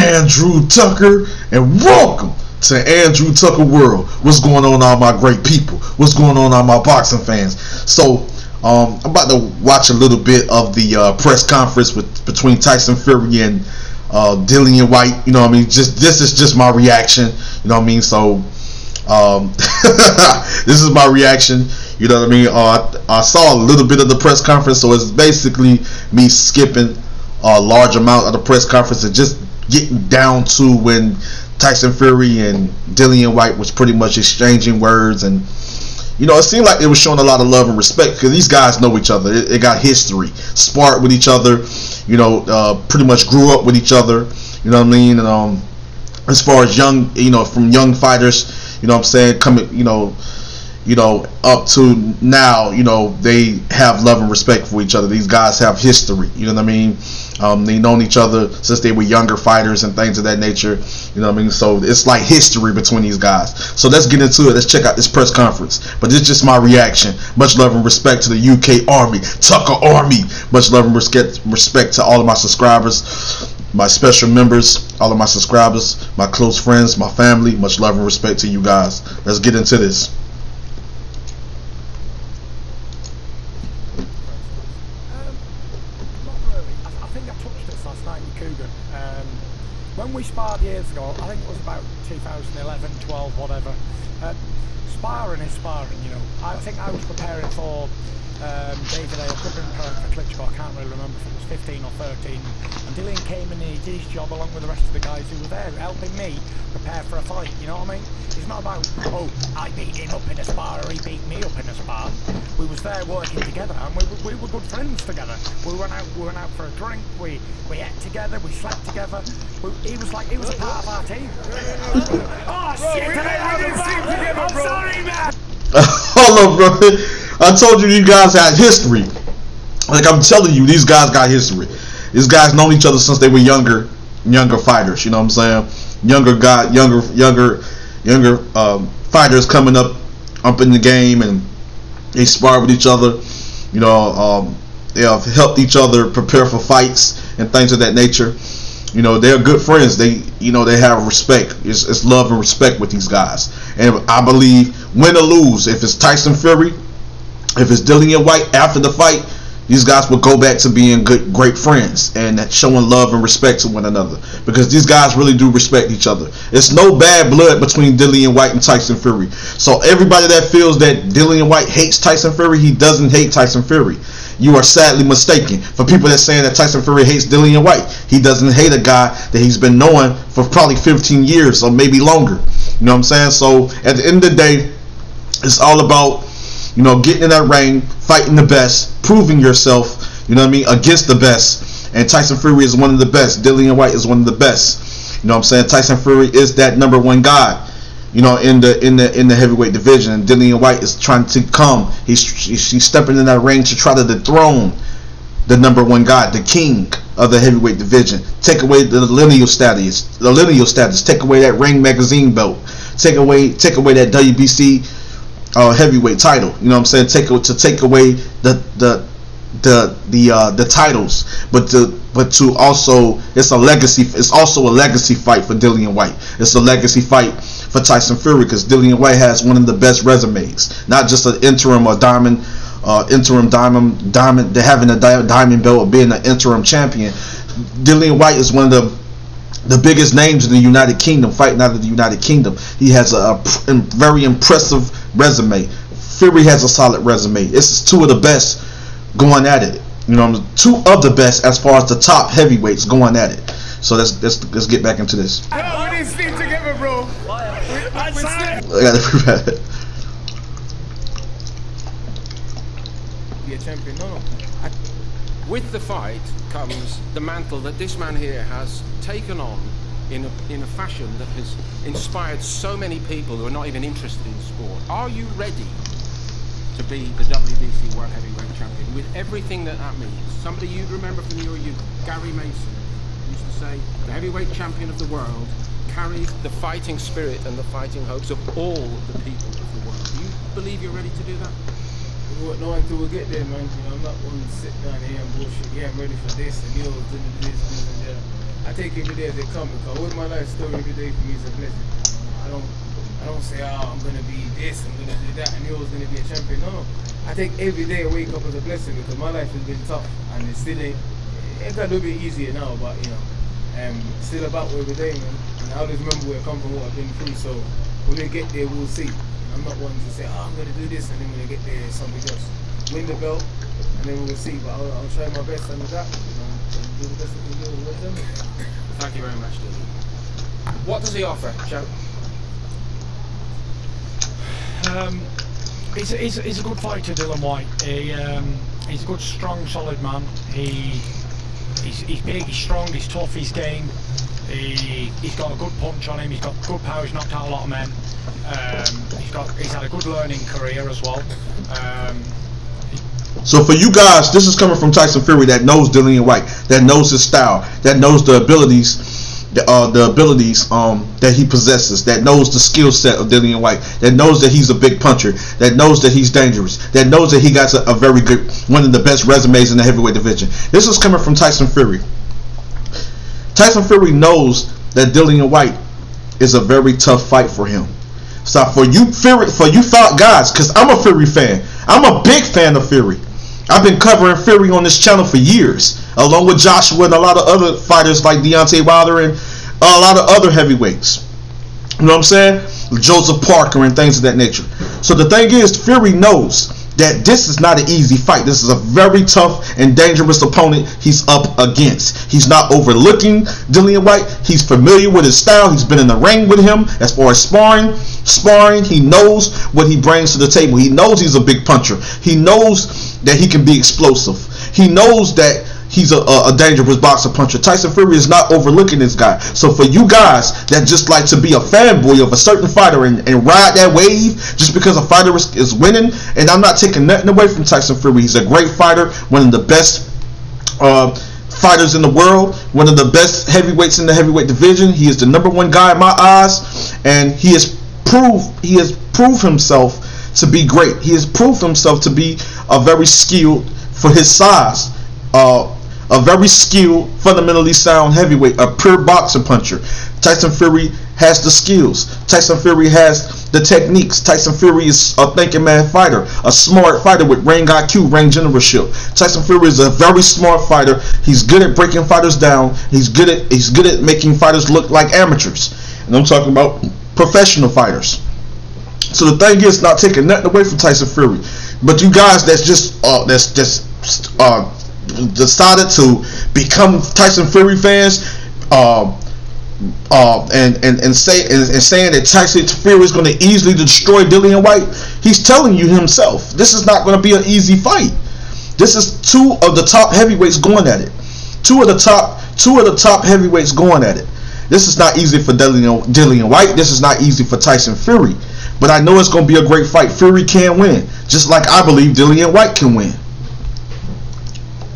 Andrew Tucker, and welcome to Andrew Tucker World. What's going on, all my great people? What's going on, all my boxing fans? So, I'm about to watch a little bit of the press conference between Tyson Fury and Dillian Whyte. You know what I mean? This is just my reaction. You know what I mean? So, this is my reaction. You know what I mean? I saw a little bit of the press conference, so it's basically me skipping a large amount of the press conference and just getting down to when Tyson Fury and Dillian Whyte was pretty much exchanging words. And you know, it seemed like they were showing a lot of love and respect because these guys know each other. It got history, sparred with each other, you know, pretty much grew up with each other. You know what I mean? And as far as young, you know, from young fighters, you know what I'm saying, coming, you know, up to now, you know, they have love and respect for each other. These guys have history, you know what I mean? They known each other since they were younger fighters and things of that nature, you know what I mean? So it's like history between these guys. So let's get into it. Let's check out this press conference. But this is just my reaction. Much love and respect to the UK Army, Tucker Army. Much love and respect to all of my subscribers, my special members, all of my subscribers, my close friends, my family. Much love and respect to you guys. Let's get into this. When we sparred years ago, I think it was about 2011, 12, whatever, sparring is sparring, you know. I think I was preparing for David A. I could have been preparing for Klitschko, I can't really remember if it was 15 or 13. And Dillian came and he did his job along with the rest of the guys who were there, helping me prepare for a fight, you know what I mean? It's not about, oh, I beat him up in a spar or he beat me up in a spar. We was there working together and we were good friends together. We went out for a drink, we ate together, we slept together. He was a part of our team. Oh shit, I'm sorry, man! Hold up, bro. I told you guys had history. Like I'm telling you, these guys got history. These guys known each other since they were younger fighters. You know what I'm saying? Younger fighters coming up in the game, and they spar with each other. You know, they have helped each other prepare for fights and things of that nature. You know, they're good friends. They have respect. It's love and respect with these guys. And I believe, win or lose, if it's Tyson Fury, if it's Dillian Whyte, after the fight, these guys will go back to being great friends and showing love and respect to one another, because these guys really do respect each other. It's no bad blood between Dillian Whyte and Tyson Fury. So everybody that feels that Dillian Whyte hates Tyson Fury, he doesn't hate Tyson Fury. You are sadly mistaken. For people that saying that Tyson Fury hates Dillian Whyte, he doesn't hate a guy that he's been knowing for probably 15 years or maybe longer. You know what I'm saying? So at the end of the day, it's all about, you know, getting in that ring, fighting the best, proving yourself, you know what I mean, against the best. And Tyson Fury is one of the best. Dillian Whyte is one of the best. You know what I'm saying? Tyson Fury is that #1 guy, you know, in the heavyweight division. And Dillian Whyte is trying to come. He's stepping in that ring to try to dethrone the #1 guy, the king of the heavyweight division. Take away the lineal status. Take away that Ring Magazine belt. Take away that WBC heavyweight title. You know what I'm saying? Take away the titles, but to also, it's a legacy. It's also a legacy fight for Dillian Whyte. It's a legacy fight for Tyson Fury, because Dillian Whyte has one of the best resumes. Not just an interim or diamond, they're having a diamond belt or being an interim champion. Dillian Whyte is one of the biggest names in the United Kingdom, fighting out of the United Kingdom. He has a very impressive resume. Fury has a solid resume. This is two of the best going at it. You know, two of the best as far as the top heavyweights going at it. So let's get back into this. We didn't sleep together, bro. I got it. Be a champion, no. With the fight comes the mantle that this man here has taken on in a fashion that has inspired so many people who are not even interested in sport. Are you ready to be the WBC World Heavyweight Champion with everything that means? Somebody you'd remember from your youth, Gary Mason, used to say, the heavyweight champion of the world carries the fighting spirit and the fighting hopes of all the people of the world. Do you believe you're ready to do that? We won't know until we get there, man. You know, I'm not going to sit down here and bullshit. Yeah, I'm ready for this and yours, doing this and that. I I take every day as it comes, because with my life story, every day for me is a blessing. I don't say, oh, I'm gonna be this, I'm gonna do that, and you're always gonna be a champion. No. I take every day I wake up as a blessing, because my life has been tough, and it still ain't got a little bit easier now, but you know, still about every day, man. And I always remember where I come from, what I've been through. So when we get there, we'll see. I'm not one to say, oh, I'm gonna do this, and then when I get there, it's something else. Win the belt, and then we'll see. But I'll try my best under that, you know, and do the best we can do with them. Thank you very much, Dillian. What does he offer, Joe? He's a good fighter, Dillian Whyte. He's a good, strong, solid man. He's big, he's strong, he's tough, he's game. He's got a good punch on him. He's got good power. He's knocked out a lot of men. He's had a good learning career as well. So for you guys, this is coming from Tyson Fury that knows Dillian Whyte, that knows his style, that knows the abilities that he possesses, that knows the skill set of Dillian Whyte, that knows that he's a big puncher, that knows that he's dangerous, that knows that he got a very good, one of the best resumes in the heavyweight division. This is coming from Tyson Fury. Tyson Fury knows that Dillian Whyte is a very tough fight for him. So for you thought guys, because I'm a Fury fan, I'm a big fan of Fury. I've been covering Fury on this channel for years, along with Joshua and a lot of other fighters like Deontay Wilder and a lot of other heavyweights. You know what I'm saying? Joseph Parker and things of that nature. So the thing is, Fury knows that this is not an easy fight. This is a very tough and dangerous opponent he's up against. He's not overlooking Dillian Whyte. He's familiar with his style. He's been in the ring with him as far as sparring. He knows what he brings to the table. He knows he's a big puncher. He knows that he can be explosive. He knows that he's a dangerous boxer puncher. Tyson Fury is not overlooking this guy. So for you guys that just like to be a fanboy of a certain fighter and ride that wave just because a fighter is winning, and I'm not taking nothing away from Tyson Fury. He's a great fighter, one of the best fighters in the world, one of the best heavyweights in the heavyweight division. He is the #1 guy in my eyes, and he has proved himself to be great. He has proved himself to be a very skilled, for his size, a very skilled, fundamentally sound heavyweight, a pure boxer puncher. Tyson Fury has the skills. Tyson Fury has the techniques. Tyson Fury is a thinking man fighter, a smart fighter with ring IQ, ring generalship. Tyson Fury is a very smart fighter. He's good at breaking fighters down. He's good at making fighters look like amateurs. And I'm talking about professional fighters. So the thing is, not taking nothing away from Tyson Fury, but you guys that's just decided to become Tyson Fury fans, and saying that Tyson Fury is going to easily destroy Dillian Whyte. He's telling you himself this is not going to be an easy fight. This is two of the top heavyweights going at it. Two of the top heavyweights going at it. This is not easy for Dillian Whyte. This is not easy for Tyson Fury. But I know it's going to be a great fight. Fury can win, just like I believe Dillian Whyte can win.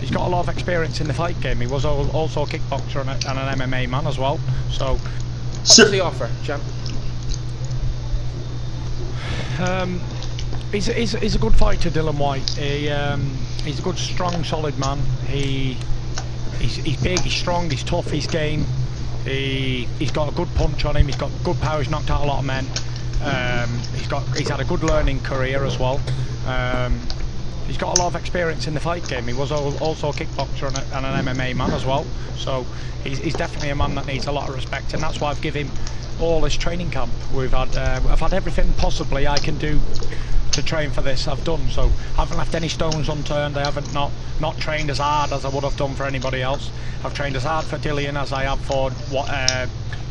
He's got a lot of experience in the fight game. He was also a kickboxer and an MMA man as well. So, what's the offer, champ? He's a good fighter, Dillian Whyte. He's a good, strong, solid man. He's big, he's strong, he's tough, he's game. He's got a good punch on him. He's got good power. He's knocked out a lot of men. He's had a good learning career as well. He's got a lot of experience in the fight game. He was also a kickboxer and an MMA man as well. So he's definitely a man that needs a lot of respect, and that's why I've given him all this training camp. I've had everything possibly I can do to train for this. I've done, so I haven't left any stones unturned. I haven't not trained as hard as I would have done for anybody else. I've trained as hard for Dillian as I have for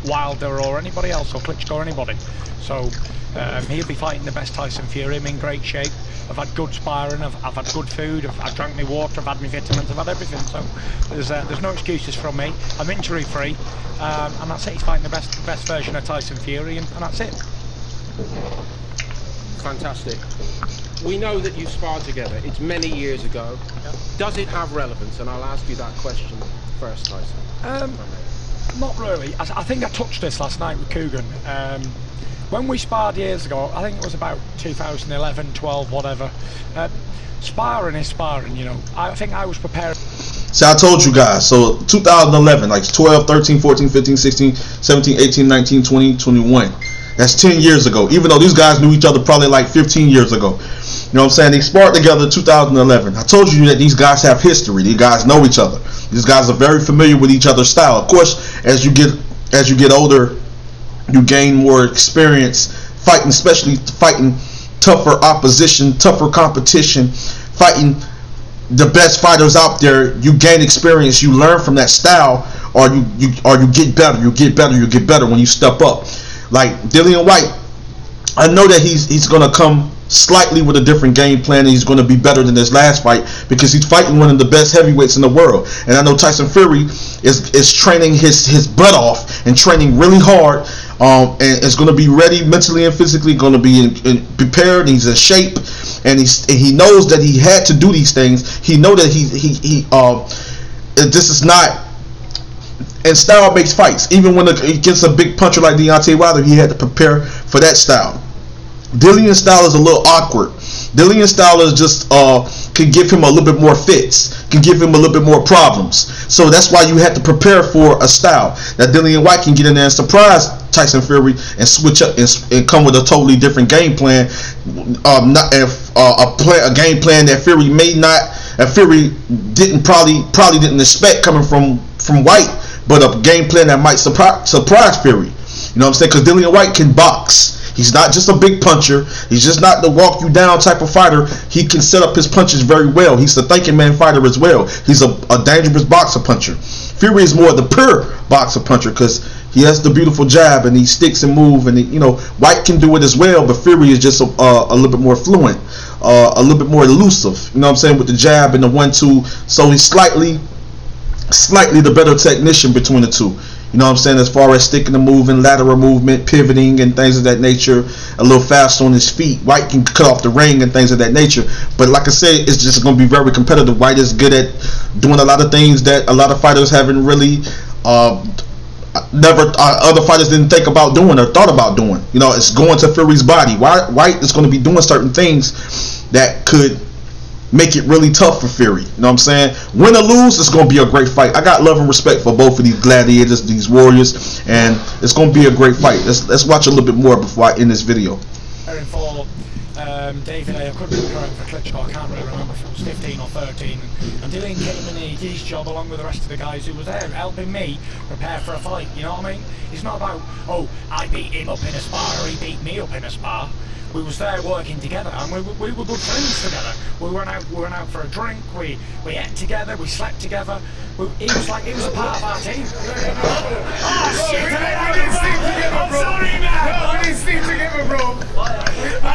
Wilder or anybody else, or Klitschko or anybody. So he'll be fighting the best Tyson Fury. I'm in great shape. I've had good sparring, I've had good food, I've drank my water, I've had my vitamins, I've had everything. So there's no excuses from me. I'm injury free, and that's it. He's fighting the best version of Tyson Fury, and that's it. Fantastic. We know that you sparred together. It's many years ago. Yeah. Does it have relevance? And I'll ask you that question first, Tyson. Not really. I think I touched this last night with Coogan. When we sparred years ago, I think it was about 2011, 12, whatever. Sparring is sparring, you know. I think I was prepared. See, I told you guys. So 2011, like 12, 13, 14, 15, 16, 17, 18, 19, 20, 21. That's 10 years ago. Even though these guys knew each other probably like 15 years ago. You know what I'm saying? They sparred together in 2011. I told you that these guys have history. These guys know each other. These guys are very familiar with each other's style. Of course, as you get older, you gain more experience fighting, especially fighting tougher opposition, tougher competition, fighting the best fighters out there. You gain experience, you learn from that style, or you get better. You get better when you step up. Like Dillian Whyte, I know that he's gonna come slightly with a different game plan, and he's going to be better than his last fight because he's fighting one of the best heavyweights in the world. And I know Tyson Fury is training his butt off and training really hard, and is going to be ready mentally and physically, going to be prepared. He's in shape, and he knows that he had to do these things. He know that this is not. And style makes fights. Even when he gets a big puncher like Deontay Wilder, he had to prepare for that style. Dillian's style is a little awkward. Dillian's style is just can give him a little bit more fits, can give him a little bit more problems. So that's why you have to prepare for a style that Dillian Whyte can get in there and surprise Tyson Fury and switch up and come with a totally different game plan. A game plan that Fury Fury probably didn't expect coming from Whyte, but a game plan that might surprise Fury. You know what I'm saying? Because Dillian Whyte can box. He's not just a big puncher. He's just not the walk you down type of fighter. He can set up his punches very well. He's the thinking man fighter as well. He's a dangerous boxer puncher. Fury is more the pure boxer puncher because he has the beautiful jab and he sticks and move, and Whyte can do it as well, but Fury is just a little bit more fluent, a little bit more elusive. You know what I'm saying, with the jab and the 1-2. So he's slightly the better technician between the two. You know what I'm saying, as far as sticking and moving, lateral movement, pivoting, and things of that nature. A little faster on his feet. Whyte can cut off the ring and things of that nature. But like I said, it's just going to be very competitive. Whyte is good at doing a lot of things that a lot of fighters haven't really, other fighters didn't think about doing or thought about doing. It's going to Fury's body. Whyte is going to be doing certain things that could make it really tough for Fury. You know what I'm saying? Win or lose, it's going to be a great fight. I got love and respect for both of these gladiators, these warriors, and it's going to be a great fight. Let's watch a little bit more before I end this video. For David, I could be correct for Klitschko, I can't really remember if it was 15 or 13, and Dillian came and he did his job along with the rest of the guys who was there, helping me prepare for a fight. You know what I mean? It's not about, oh, I beat him up in a spar or he beat me up in a spar. We was there working together, and we were good friends together. We went out for a drink. We ate together. We slept together. He was a part of our team. Oh shit! We didn't sleep together, bro. Sorry, man. No, we didn't sleep together, bro.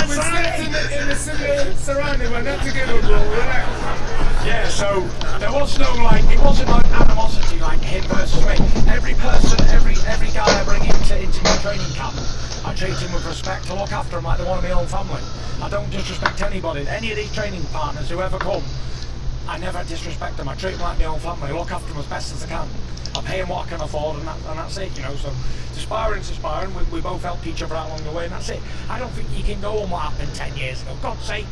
We slept in the similar surrounding, but not together, bro. Relax. Yeah, so there was no it wasn't like animosity like him versus me. Every person, every guy I bring into my training camp, I treat him with respect, to look after him like they're one of my own family. I don't disrespect anybody. Any of these training partners who ever come, I never disrespect them. I treat them like my own family. I look after them as best as I can. I pay them what I can afford, and that's it, So to sparring, we both helped each other out along the way, and that's it. I don't think you can go on what happened 10 years ago. God's sake,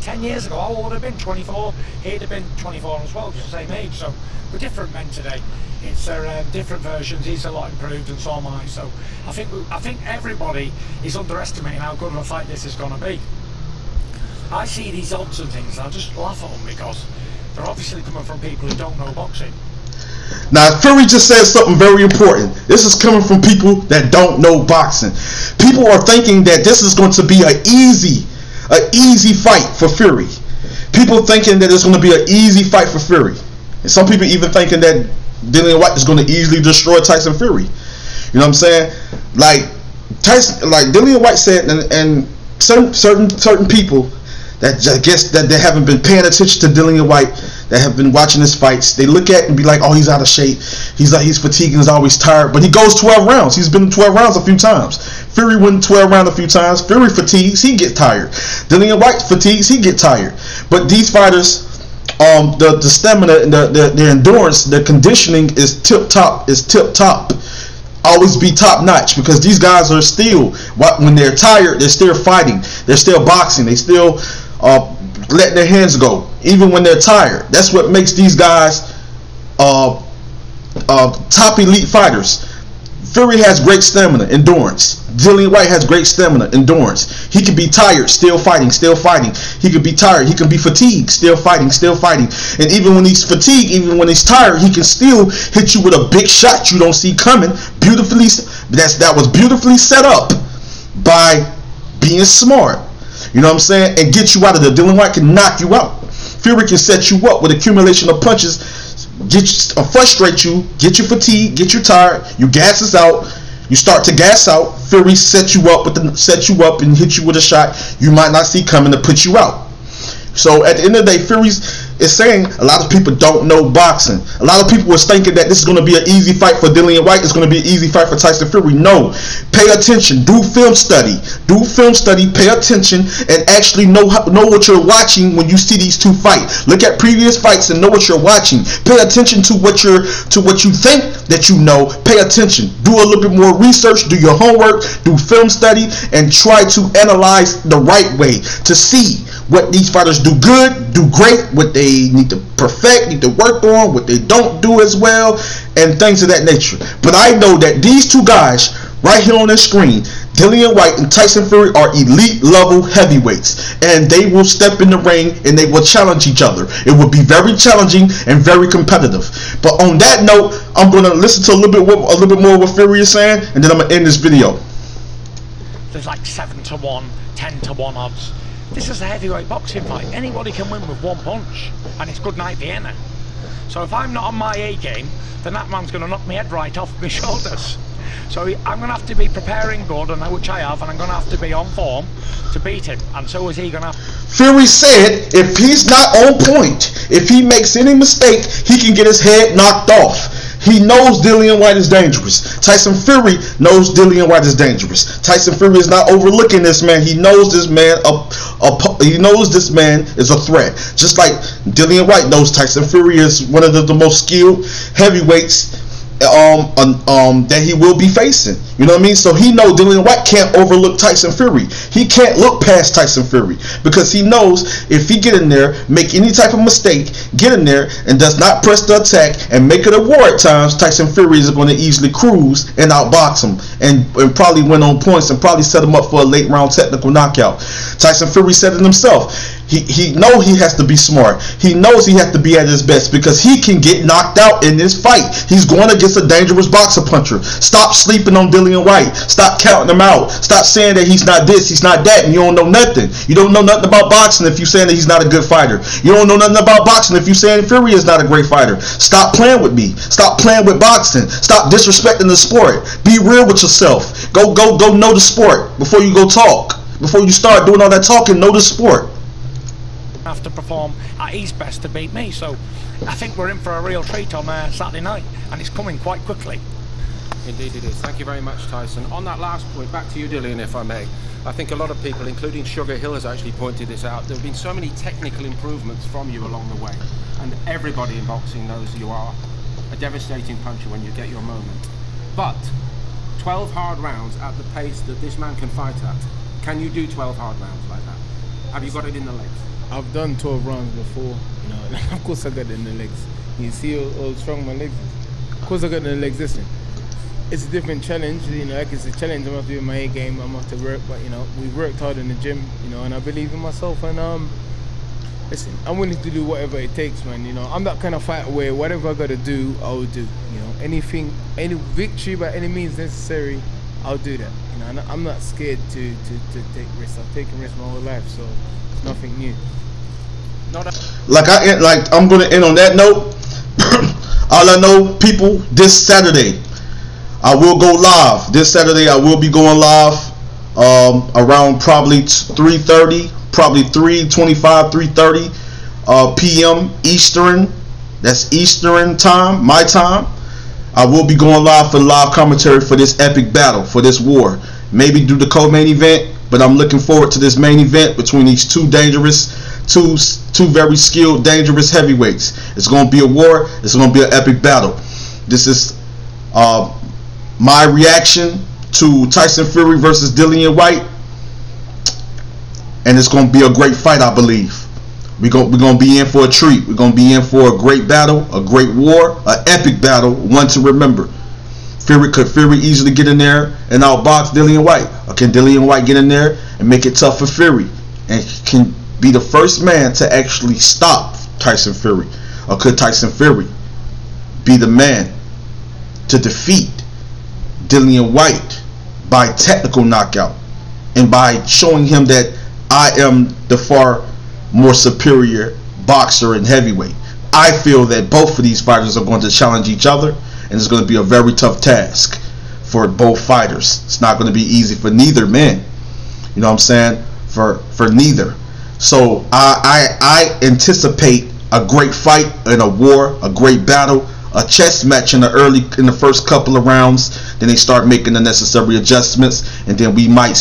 10 years ago, I would have been 24. He'd have been 24 as well, just the same age. So we're different men today. It's different versions. He's a lot improved, and so am I. So I think everybody is underestimating how good of a fight this is going to be. I see these odds and things, and I just laugh at them because they're obviously coming from people who don't know boxing. Now, Fury just said something very important. This is coming from people that don't know boxing. People are thinking that this is going to be an easy fight for Fury. People thinking that it's going to be an easy fight for Fury. And some people even thinking that Dillian Whyte is going to easily destroy Tyson Fury. You know what I'm saying? Like Dillian Whyte said, and certain people that I guess that they haven't been paying attention to Dillian Whyte, that have been watching his fights, they look at it and be like, oh, he's out of shape, he's fatigued and he's always tired. But he goes 12 rounds. He's been in 12 rounds a few times. Fury went 12 rounds a few times. Fury fatigues, he gets tired. Dillian Whyte fatigues, he gets tired. But these fighters, the stamina and the endurance, the conditioning is tip top. Always be top notch, because these guys are still, when they're tired, they're still fighting, they're still boxing, they still letting their hands go even when they're tired. That's what makes these guys top elite fighters. Fury has great stamina, endurance. Dillian Whyte has great stamina, endurance. He can be tired, still fighting, still fighting. He can be tired, he can be fatigued, still fighting, still fighting. And even when he's fatigued, even when he's tired, he can still hit you with a big shot you don't see coming. Beautifully, that was beautifully set up by being smart. You know what I'm saying? And get you out of there. Dillian Whyte can knock you out. Fury can set you up with accumulation of punches, frustrate you, get you fatigued, get you tired, you gas us out, you start to gas out. Fury set you up and hit you with a shot you might not see coming to put you out. So at the end of the day, Fury is saying a lot of people don't know boxing. A lot of people was thinking that this is going to be an easy fight for Dillian Whyte. It's going to be an easy fight for Tyson Fury. No. Pay attention. Do film study. Do film study. Pay attention and actually know what you're watching when you see these two fight. Look at previous fights and know what you're watching. Pay attention to what you think that you know. Pay attention. Do a little bit more research. Do your homework. Do film study and try to analyze the right way to see what these fighters do good, do great, what they need to perfect, need to work on, what they don't do as well, and things of that nature. But I know that these two guys right here on the screen, Dillian Whyte and Tyson Fury, are elite level heavyweights, and they will step in the ring and they will challenge each other. It will be very challenging and very competitive. But on that note, I'm going to listen to a little bit more what Fury is saying, and then I'm going to end this video. There's like 7-1, 10-1 odds. This is a heavyweight boxing fight. Anybody can win with one punch, and it's good night Vienna. So if I'm not on my A game, then that man's going to knock my head right off my shoulders. So I'm going to have to be preparing good, and which I have, and I'm going to have to be on form to beat him. And so is he going to. Fury said if he's not on point, if he makes any mistake, he can get his head knocked off. He knows Dillian Whyte is dangerous. Tyson Fury knows Dillian Whyte is dangerous. Tyson Fury is not overlooking this man. He knows this man. He knows this man is a threat. Just like Dillian Whyte knows Tyson Fury is one of the most skilled heavyweights that he will be facing. You know what I mean? So he knows Dillian Whyte can't overlook Tyson Fury. He can't look past Tyson Fury because he knows if he get in there, make any type of mistake, get in there and does not press the attack and make it a war at times, Tyson Fury is going to easily cruise and outbox him and probably win on points and probably set him up for a late round technical knockout. Tyson Fury said it himself. He knows he has to be smart. He knows he has to be at his best because he can get knocked out in this fight. He's going against a dangerous boxer puncher. Stop sleeping on Dillian Whyte. Stop counting him out. Stop saying that he's not this, he's not that, and you don't know nothing. You don't know nothing about boxing if you're saying that he's not a good fighter. You don't know nothing about boxing if you're saying Fury is not a great fighter. Stop playing with me. Stop playing with boxing. Stop disrespecting the sport. Be real with yourself. Go know the sport before you go talk. Before you start doing all that talking, know the sport. Have to perform at his best to beat me, so I think we're in for a real treat on Saturday night, and it's coming quite quickly. Indeed it is. Thank you very much, Tyson. On that last point, back to you, Dillian, if I may. I think a lot of people, including Sugar Hill, has actually pointed this out. There have been so many technical improvements from you along the way, and everybody in boxing knows you are a devastating puncher when you get your moment. But 12 hard rounds at the pace that this man can fight at, can you do 12 hard rounds like that? Have you got it in the legs? I've done 12 rounds before, you know. Of course I got it in the legs. You see how strong my legs is. Of course I got it in the legs. Listen, it's a different challenge, you know. Like, it's a challenge. I'm going to do in my A game. I'm going to have to work, but you know, we worked hard in the gym, you know, and I believe in myself. And listen, I'm willing to do whatever it takes, man. You know, I'm that kind of fighter where whatever I got to do, I will do. You know, anything, any victory by any means necessary, I'll do that. You know, and I'm not scared to take risks. I've taken risks my whole life, so it's nothing new. I'm going to end on that note. All I know, people, this Saturday I will go live. This Saturday I will be going live around probably 3:30, probably 3:25, 3:30 p.m. Eastern. That's Eastern time, my time. I will be going live for live commentary for this epic battle, for this war. Maybe do the co-main event, but I'm looking forward to this main event between these two very skilled, dangerous heavyweights. It's going to be a war. It's going to be an epic battle. This is my reaction to Tyson Fury versus Dillian Whyte, and it's going to be a great fight, I believe. We're gonna be in for a treat. We're gonna be in for a great battle, a great war, an epic battle, one to remember. Could Fury easily get in there and outbox Dillian Whyte? Or can Dillian Whyte get in there and make it tough for Fury? And can be the first man to actually stop Tyson Fury? Or could Tyson Fury be the man to defeat Dillian Whyte by technical knockout and by showing him that I am the far more superior boxer and heavyweight? I feel that both of these fighters are going to challenge each other, and it's going to be a very tough task for both fighters. It's not going to be easy for neither man. You know what I'm saying? For neither. So I anticipate a great fight and a war, a great battle, a chess match in the first couple of rounds. Then they start making the necessary adjustments, and then we might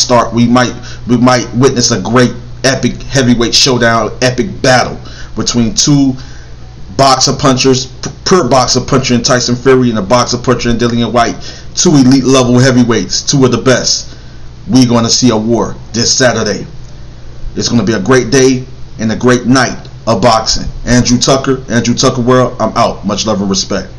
witness a great epic heavyweight showdown, epic battle between two boxer punchers, pure boxer puncher in Tyson Fury and a boxer puncher in Dillian Whyte. Two elite level heavyweights, two of the best. We're going to see a war this Saturday. It's going to be a great day and a great night of boxing. Andrew Tucker World, I'm out. Much love and respect.